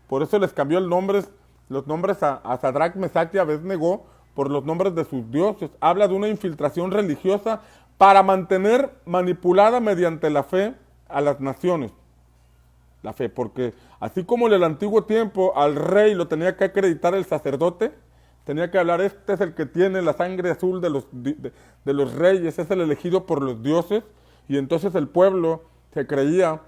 Por eso les cambió los nombres a Sadrach, Mesach y Abednego por los nombres de sus dioses. Habla de una infiltración religiosa para mantener manipulada mediante la fe a las naciones. la fe, porque así como en el antiguo tiempo al rey lo tenía que acreditar el sacerdote, tenía que hablar, este es el que tiene la sangre azul de los reyes, es el elegido por los dioses, y entonces el pueblo se creía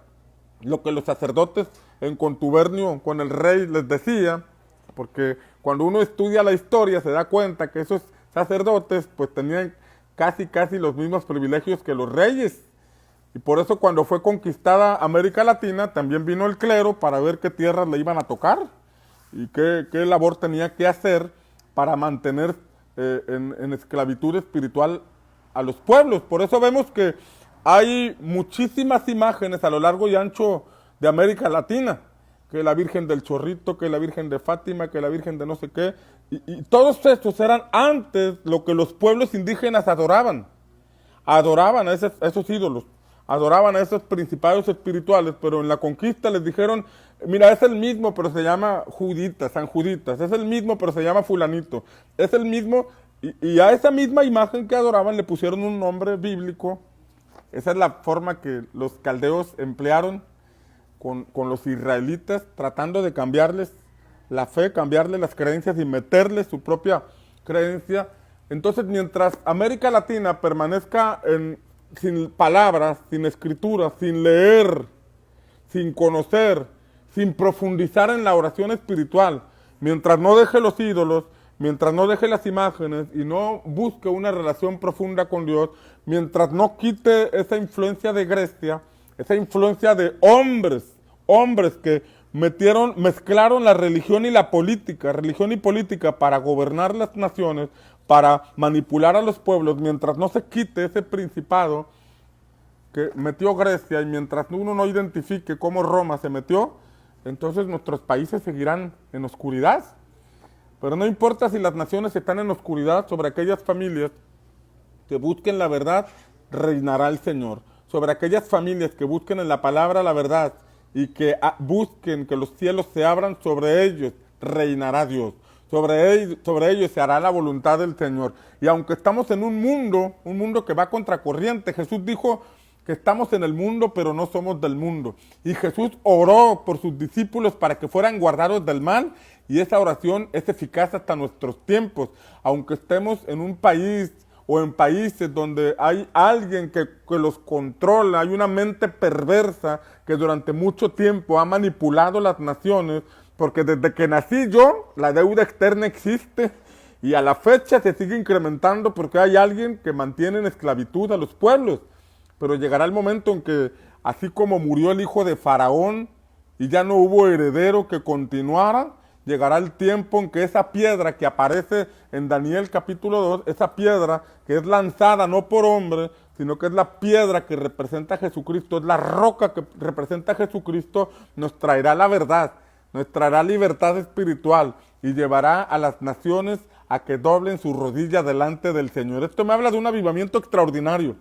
lo que los sacerdotes en contubernio con el rey les decía, porque cuando uno estudia la historia se da cuenta que esos sacerdotes pues tenían casi los mismos privilegios que los reyes. Y por eso cuando fue conquistada América Latina, también vino el clero para ver qué tierras le iban a tocar y qué labor tenía que hacer para mantener en esclavitud espiritual a los pueblos. Por eso vemos que hay muchísimas imágenes a lo largo y ancho de América Latina, que la Virgen del Chorrito, que la Virgen de Fátima, que la Virgen de no sé qué, y todos estos eran antes lo que los pueblos indígenas adoraban. Adoraban a esos ídolos, adoraban a esos principados espirituales, pero en la conquista les dijeron, mira, es el mismo, pero se llama Judita, San Juditas, es el mismo, pero se llama Fulanito, es el mismo, y a esa misma imagen que adoraban le pusieron un nombre bíblico. Esa es la forma que los caldeos emplearon con los israelitas, tratando de cambiarles la fe, cambiarles las creencias y meterles su propia creencia. Entonces, mientras América Latina permanezca sin palabras, sin escrituras, sin leer, sin conocer, sin profundizar en la oración espiritual, mientras no deje los ídolos, mientras no deje las imágenes y no busque una relación profunda con Dios, mientras no quite esa influencia de Grecia, esa influencia de hombres que mezclaron la religión y la política, religión y política para gobernar las naciones, para manipular a los pueblos, mientras no se quite ese principado que metió Grecia y mientras uno no identifique cómo Roma se metió, entonces nuestros países seguirán en oscuridad. Pero no importa si las naciones están en oscuridad, sobre aquellas familias que busquen la verdad, reinará el Señor. Sobre aquellas familias que busquen en la palabra la verdad y que busquen que los cielos se abran sobre ellos, reinará Dios. Sobre ellos se hará la voluntad del Señor. Y aunque estamos en un mundo que va contracorriente, Jesús dijo que estamos en el mundo, pero no somos del mundo. Y Jesús oró por sus discípulos para que fueran guardados del mal, y esa oración es eficaz hasta nuestros tiempos. Aunque estemos en un país o en países donde hay alguien que los controla, hay una mente perversa que durante mucho tiempo ha manipulado las naciones, porque desde que nací yo, la deuda externa existe, y a la fecha se sigue incrementando porque hay alguien que mantiene en esclavitud a los pueblos. Pero llegará el momento en que, así como murió el hijo de Faraón y ya no hubo heredero que continuara, llegará el tiempo en que esa piedra que aparece en Daniel capítulo 2, esa piedra que es lanzada no por hombre, sino que es la piedra que representa a Jesucristo, es la roca que representa a Jesucristo, nos traerá la verdad, nos traerá libertad espiritual y llevará a las naciones a que doblen su rodilla delante del Señor. Esto me habla de un avivamiento extraordinario.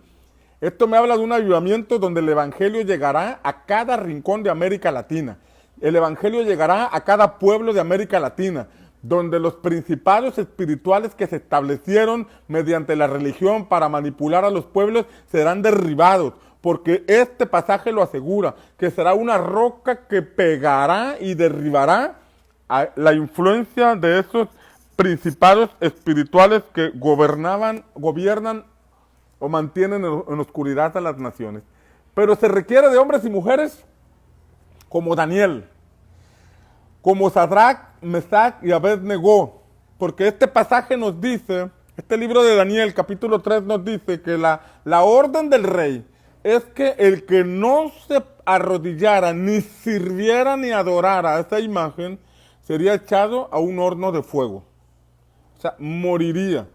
Esto me habla de un avivamiento donde el Evangelio llegará a cada rincón de América Latina. El Evangelio llegará a cada pueblo de América Latina, donde los principados espirituales que se establecieron mediante la religión para manipular a los pueblos serán derribados, porque este pasaje lo asegura, que será una roca que pegará y derribará a la influencia de esos principados espirituales que gobiernan o mantienen en oscuridad a las naciones. Pero se requiere de hombres y mujeres como Daniel, como Sadrach, Mesach y Abed-Negó, porque este pasaje nos dice, este libro de Daniel, capítulo 3, nos dice que la orden del rey es que el que no se arrodillara, ni sirviera, ni adorara a esa imagen, sería echado a un horno de fuego. O sea, moriría.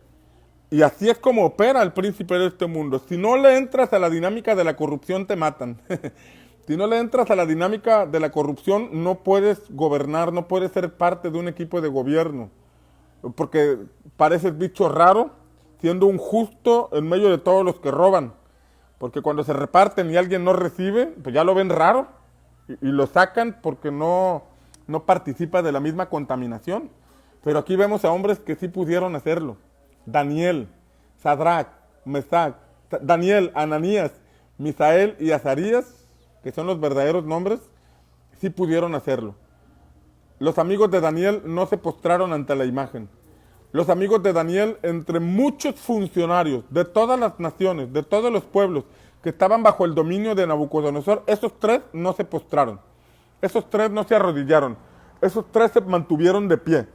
Y así es como opera el príncipe de este mundo. Si no le entras a la dinámica de la corrupción, te matan. Si no le entras a la dinámica de la corrupción, no puedes gobernar, no puedes ser parte de un equipo de gobierno. Porque pareces bicho raro, siendo un justo en medio de todos los que roban. Porque cuando se reparten y alguien no recibe, pues ya lo ven raro. Y lo sacan porque no participa de la misma contaminación. Pero aquí vemos a hombres que sí pudieron hacerlo. Daniel, Sadrach, Mesach, Daniel, Ananías, Misael y Azarías, que son los verdaderos nombres, sí pudieron hacerlo. Los amigos de Daniel no se postraron ante la imagen. Los amigos de Daniel, entre muchos funcionarios de todas las naciones, de todos los pueblos que estaban bajo el dominio de Nabucodonosor, esos tres no se postraron. Esos tres no se arrodillaron. Esos tres se mantuvieron de pie.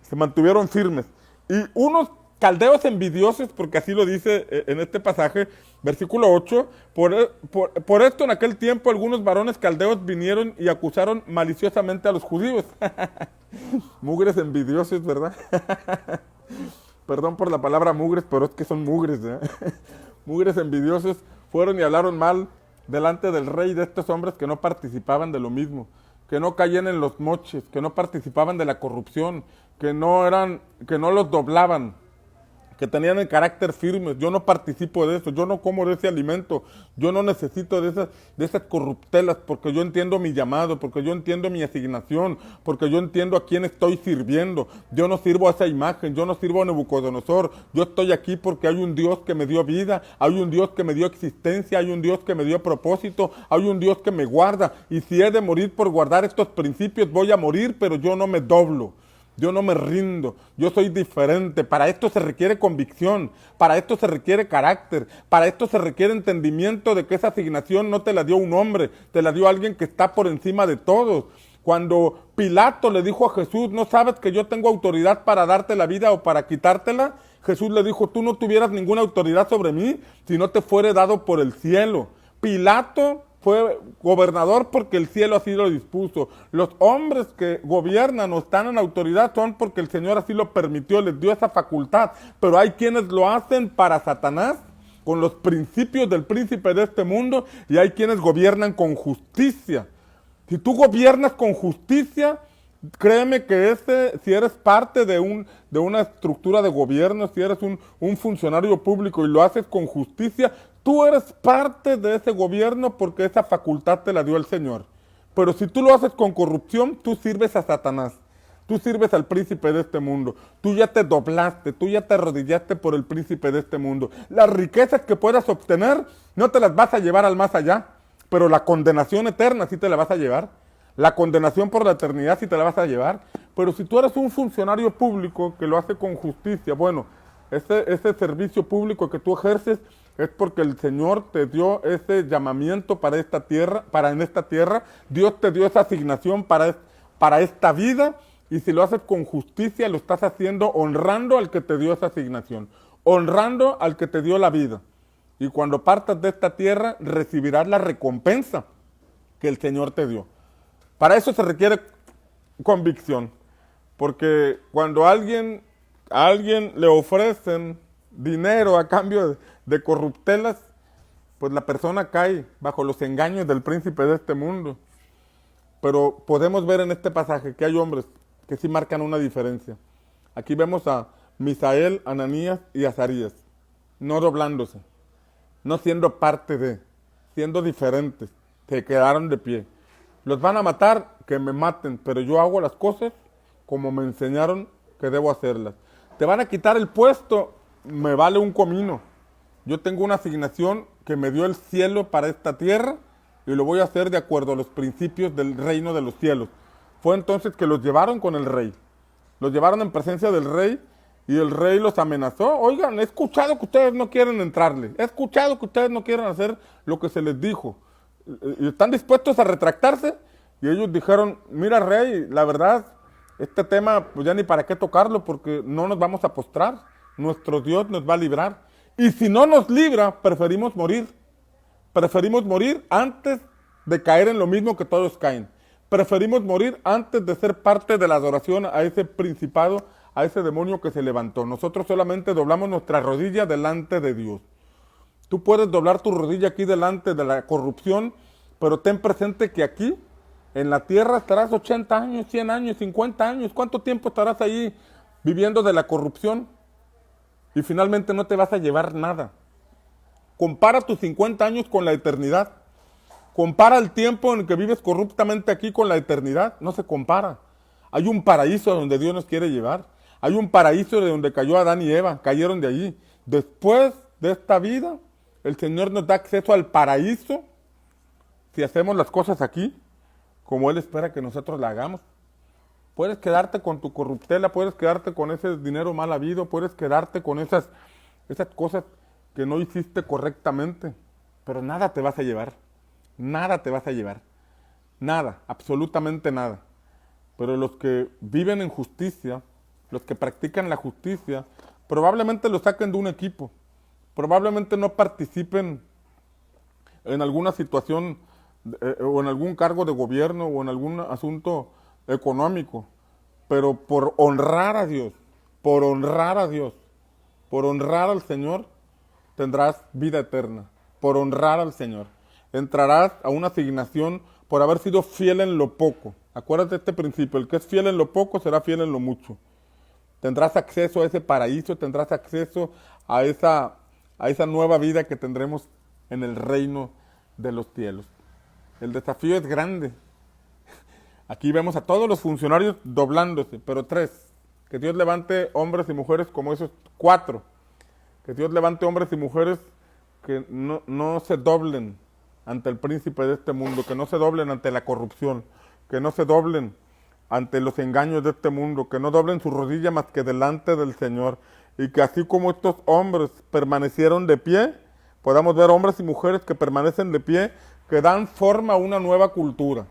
Se mantuvieron firmes. Y unos caldeos envidiosos, porque así lo dice en este pasaje, versículo 8, por esto en aquel tiempo algunos varones caldeos vinieron y acusaron maliciosamente a los judíos. Mugres envidiosos, ¿verdad? Perdón por la palabra mugres, pero es que son mugres, ¿eh? Mugres envidiosos fueron y hablaron mal delante del rey de estos hombres que no participaban de lo mismo, que no caían en los moches, que no participaban de la corrupción, que no los doblaban, que tenían el carácter firme. Yo no participo de eso, yo no como de ese alimento, yo no necesito de esas corruptelas, porque yo entiendo mi llamado, porque yo entiendo mi asignación, porque yo entiendo a quién estoy sirviendo. Yo no sirvo a esa imagen, yo no sirvo a Nabucodonosor, yo estoy aquí porque hay un Dios que me dio vida, hay un Dios que me dio existencia, hay un Dios que me dio propósito, hay un Dios que me guarda, y si he de morir por guardar estos principios, voy a morir, pero yo no me doblo. Yo no me rindo, yo soy diferente. Para esto se requiere convicción, para esto se requiere carácter, para esto se requiere entendimiento de que esa asignación no te la dio un hombre, te la dio alguien que está por encima de todos. Cuando Pilato le dijo a Jesús, ¿no sabes que yo tengo autoridad para darte la vida o para quitártela? Jesús le dijo, tú no tuvieras ninguna autoridad sobre mí si no te fuere dado por el cielo. Pilato fue gobernador porque el cielo así lo dispuso. Los hombres que gobiernan o están en autoridad son porque el Señor así lo permitió, les dio esa facultad. Pero hay quienes lo hacen para Satanás, con los principios del príncipe de este mundo, y hay quienes gobiernan con justicia. Si tú gobiernas con justicia, créeme que si eres parte de una estructura de gobierno, si eres un funcionario público y lo haces con justicia, tú eres parte de ese gobierno porque esa facultad te la dio el Señor. Pero si tú lo haces con corrupción, tú sirves a Satanás. Tú sirves al príncipe de este mundo. Tú ya te doblaste, tú ya te arrodillaste por el príncipe de este mundo. Las riquezas que puedas obtener no te las vas a llevar al más allá, pero la condenación eterna sí te la vas a llevar. La condenación por la eternidad sí te la vas a llevar. Pero si tú eres un funcionario público que lo hace con justicia, bueno, ese servicio público que tú ejerces es porque el Señor te dio ese llamamiento para esta tierra, en esta tierra. Dios te dio esa asignación para esta vida, y si lo haces con justicia, lo estás haciendo honrando al que te dio esa asignación, honrando al que te dio la vida. Y cuando partas de esta tierra, recibirás la recompensa que el Señor te dio. Para eso se requiere convicción, porque cuando a alguien le ofrecen dinero a cambio de corruptelas, pues la persona cae bajo los engaños del príncipe de este mundo. Pero podemos ver en este pasaje que hay hombres que sí marcan una diferencia. Aquí vemos a Misael, Ananías y Azarías, no doblándose, no siendo parte de, siendo diferentes, se quedaron de pie. Los van a matar, que me maten, pero yo hago las cosas como me enseñaron que debo hacerlas. Te van a quitar el puesto, me vale un comino. Yo tengo una asignación que me dio el cielo para esta tierra y lo voy a hacer de acuerdo a los principios del reino de los cielos. Fue entonces que los llevaron con el rey. Los llevaron en presencia del rey y el rey los amenazó. Oigan, he escuchado que ustedes no quieren entrarle. He escuchado que ustedes no quieren hacer lo que se les dijo. Y están dispuestos a retractarse. Y ellos dijeron, mira rey, la verdad, este tema pues ya ni para qué tocarlo porque no nos vamos a postrar. Nuestro Dios nos va a librar. Y si no nos libra, preferimos morir. Preferimos morir antes de caer en lo mismo que todos caen. Preferimos morir antes de ser parte de la adoración a ese principado, a ese demonio que se levantó. Nosotros solamente doblamos nuestra rodilla delante de Dios. Tú puedes doblar tu rodilla aquí delante de la corrupción, pero ten presente que aquí, en la tierra, estarás 80 años, 100 años, 50 años. ¿Cuánto tiempo estarás ahí viviendo de la corrupción? Y finalmente no te vas a llevar nada. Compara tus 50 años con la eternidad. Compara el tiempo en que vives corruptamente aquí con la eternidad. No se compara. Hay un paraíso a donde Dios nos quiere llevar. Hay un paraíso de donde cayó Adán y Eva. Cayeron de allí. Después de esta vida, el Señor nos da acceso al paraíso si hacemos las cosas aquí como Él espera que nosotros la hagamos. Puedes quedarte con tu corruptela, puedes quedarte con ese dinero mal habido, puedes quedarte con esas cosas que no hiciste correctamente, pero nada te vas a llevar, nada te vas a llevar, nada, absolutamente nada. Pero los que viven en justicia, los que practican la justicia, probablemente lo saquen de un equipo, probablemente no participen en alguna situación o en algún cargo de gobierno o en algún asunto económico, pero por honrar a Dios, por honrar a Dios, por honrar al Señor, tendrás vida eterna, por honrar al Señor. Entrarás a una asignación por haber sido fiel en lo poco. Acuérdate de este principio, el que es fiel en lo poco será fiel en lo mucho. Tendrás acceso a ese paraíso, tendrás acceso a esa nueva vida que tendremos en el reino de los cielos. El desafío es grande. Aquí vemos a todos los funcionarios doblándose, pero 3. Que Dios levante hombres y mujeres como esos 4. Que Dios levante hombres y mujeres que no se doblen ante el príncipe de este mundo, que no se doblen ante la corrupción, que no se doblen ante los engaños de este mundo, que no doblen su rodilla más que delante del Señor, y que así como estos hombres permanecieron de pie, podamos ver hombres y mujeres que permanecen de pie, que dan forma a una nueva cultura.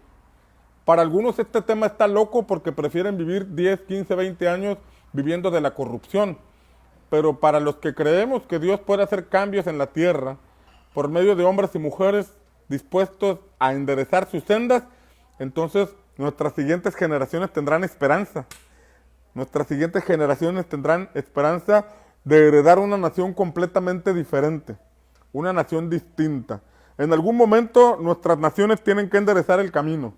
Para algunos este tema está loco porque prefieren vivir 10, 15, 20 años viviendo de la corrupción, pero para los que creemos que Dios puede hacer cambios en la tierra, por medio de hombres y mujeres dispuestos a enderezar sus sendas, entonces nuestras siguientes generaciones tendrán esperanza. Nuestras siguientes generaciones tendrán esperanza de heredar una nación completamente diferente, una nación distinta. En algún momento nuestras naciones tienen que enderezar el camino.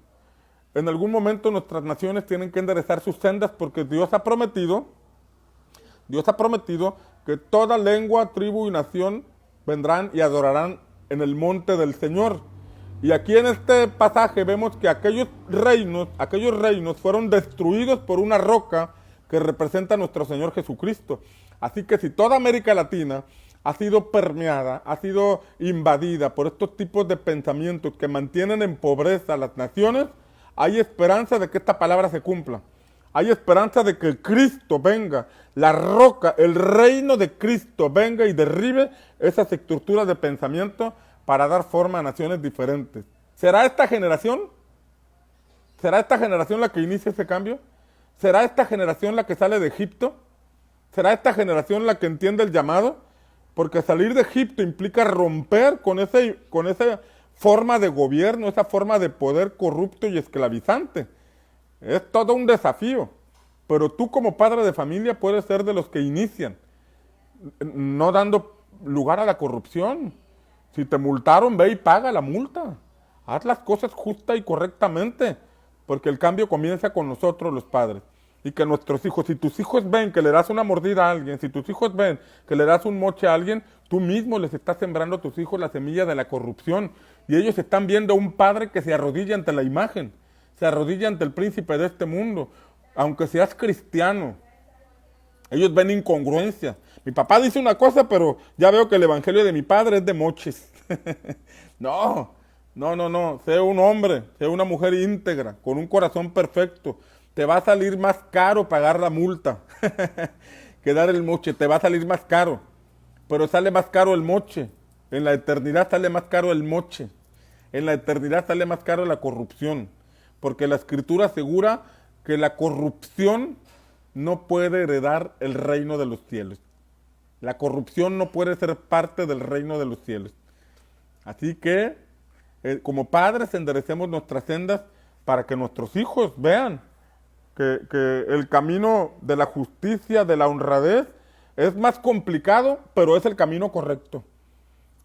En algún momento nuestras naciones tienen que enderezar sus sendas porque Dios ha prometido que toda lengua, tribu y nación vendrán y adorarán en el monte del Señor. Y aquí en este pasaje vemos que aquellos reinos fueron destruidos por una roca que representa a nuestro Señor Jesucristo. Así que si toda América Latina ha sido permeada, ha sido invadida por estos tipos de pensamientos que mantienen en pobreza a las naciones, hay esperanza de que esta palabra se cumpla. Hay esperanza de que Cristo venga, la roca, el reino de Cristo venga y derribe esas estructuras de pensamiento para dar forma a naciones diferentes. ¿Será esta generación? ¿Será esta generación la que inicia ese cambio? ¿Será esta generación la que sale de Egipto? ¿Será esta generación la que entiende el llamado? Porque salir de Egipto implica romper con esa forma de gobierno, esa forma de poder corrupto y esclavizante. Es todo un desafío. Pero tú como padre de familia puedes ser de los que inician, no dando lugar a la corrupción. Si te multaron, ve y paga la multa. Haz las cosas justa y correctamente, porque el cambio comienza con nosotros los padres. Y que nuestros hijos, si tus hijos ven que le das una mordida a alguien, si tus hijos ven que le das un moche a alguien, tú mismo les estás sembrando a tus hijos la semilla de la corrupción. Y ellos están viendo a un padre que se arrodilla ante la imagen, se arrodilla ante el príncipe de este mundo, aunque seas cristiano. Ellos ven incongruencia. Mi papá dice una cosa, pero ya veo que el evangelio de mi padre es de moches. No. Sé un hombre, sé una mujer íntegra, con un corazón perfecto. Te va a salir más caro pagar la multa que dar el moche. Te va a salir más caro. Pero sale más caro el moche. En la eternidad sale más caro el moche. En la eternidad sale más caro la corrupción. Porque la Escritura asegura que la corrupción no puede heredar el reino de los cielos. La corrupción no puede ser parte del reino de los cielos. Así que, como padres, enderecemos nuestras sendas para que nuestros hijos vean que el camino de la justicia, de la honradez, es más complicado, pero es el camino correcto.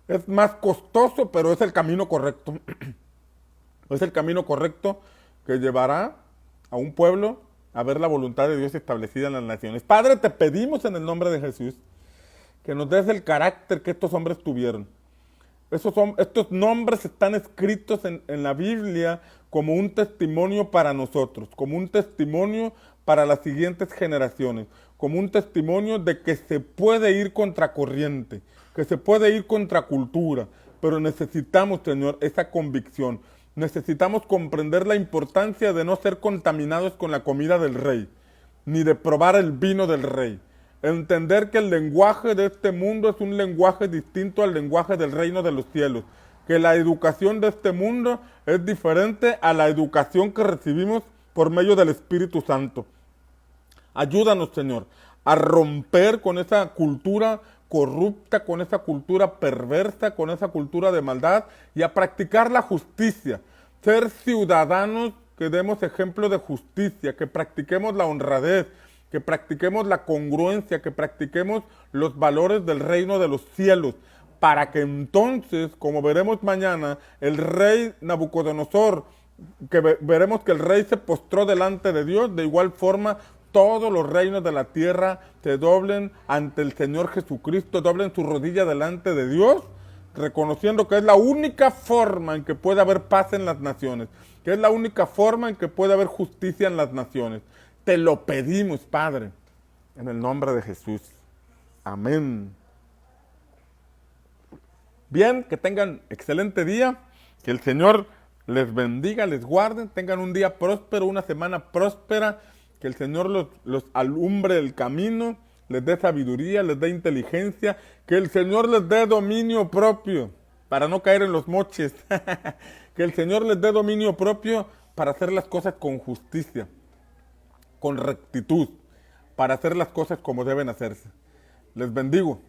Es más costoso, pero es el camino correcto. Es el camino correcto que llevará a un pueblo a ver la voluntad de Dios establecida en las naciones. Padre, te pedimos en el nombre de Jesús que nos des el carácter que estos hombres tuvieron. Estos nombres están escritos en la Biblia como un testimonio para nosotros, como un testimonio para las siguientes generaciones, como un testimonio de que se puede ir contra corriente, que se puede ir contra cultura, pero necesitamos, Señor, esa convicción. necesitamos comprender la importancia de no ser contaminados con la comida del rey, ni de probar el vino del rey. Entender que el lenguaje de este mundo es un lenguaje distinto al lenguaje del reino de los cielos. Que la educación de este mundo es diferente a la educación que recibimos por medio del Espíritu Santo. Ayúdanos, Señor, a romper con esa cultura corrupta, con esa cultura perversa, con esa cultura de maldad y a practicar la justicia. Ser ciudadanos que demos ejemplo de justicia, que practiquemos la honradez, que practiquemos la congruencia, que practiquemos los valores del reino de los cielos, para que entonces, como veremos mañana, el rey Nabucodonosor, que veremos que el rey se postró delante de Dios, de igual forma todos los reinos de la tierra se doblen ante el Señor Jesucristo, doblen su rodilla delante de Dios, reconociendo que es la única forma en que puede haber paz en las naciones, que es la única forma en que puede haber justicia en las naciones. Te lo pedimos, Padre, en el nombre de Jesús. Amén. Bien, que tengan excelente día, que el Señor les bendiga, les guarde, tengan un día próspero, una semana próspera, que el Señor los alumbre el camino, les dé sabiduría, les dé inteligencia, que el Señor les dé dominio propio, para no caer en los moches, que el Señor les dé dominio propio para hacer las cosas con justicia, con rectitud, para hacer las cosas como deben hacerse. Les bendigo.